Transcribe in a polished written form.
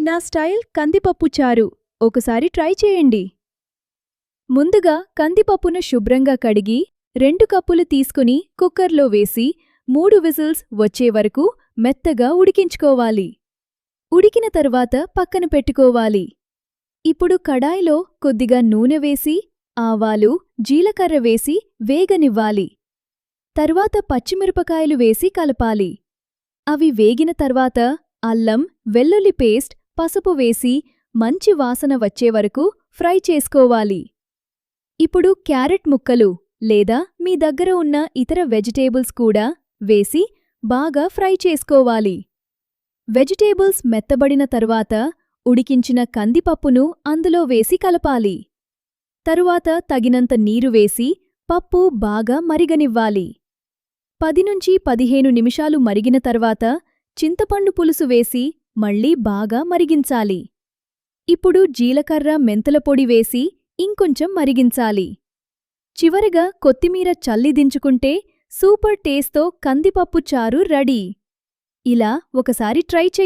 నా స్టైల్ కందిపప్పు చారు ఒకసారి ట్రై చేయండి. ముందుగా కందిపప్పును శుభ్రంగా కడిగి 2 కప్పులు తీసుకుని కుక్కర్లో వేసి 3 విజిల్స్ వచ్చేవరకు మెత్తగా ఉడికించుకోవాలి. ఉడికిన తర్వాత పక్కన పెట్టుకోవాలి. ఇప్పుడు కడాయిలో కొద్దిగా నూనె వేసి ఆవాలు, జీలకర్ర వేసి వేగనివ్వాలి. తర్వాత పచ్చిమిరపకాయలు వేసి కలపాలి. అవి వేగిన తర్వాత అల్లం, వెల్లుల్లి పేస్ట్, పసుపు వేసి మంచి వాసన వచ్చేవరకు ఫ్రై చేసుకోవాలి. ఇప్పుడు క్యారెట్ ముక్కలు లేదా మీ దగ్గర ఉన్న ఇతర వెజిటేబుల్స్ కూడా వేసి బాగా ఫ్రై చేసుకోవాలి. వెజిటేబుల్స్ మెత్తబడిన తర్వాత ఉడికించిన కందిపప్పును అందులో వేసి కలపాలి. తరువాత తగినంత నీరు వేసి పప్పు బాగా మరిగనివ్వాలి. 10-15 నిమిషాలు మరిగిన తర్వాత చింతపండు పులుసు వేసి మళ్ళీ బాగా మరిగించాలి. ఇప్పుడు జీలకర్ర, మెంతుల పొడి వేసి ఇంకొంచెం మరిగించాలి. చివరగా కొత్తిమీర చల్లి దించుకుంటే సూపర్ టేస్ట్తో కందిపప్పు చారు రెడీ. ఇలా ఒకసారి ట్రై చెయ్యండి.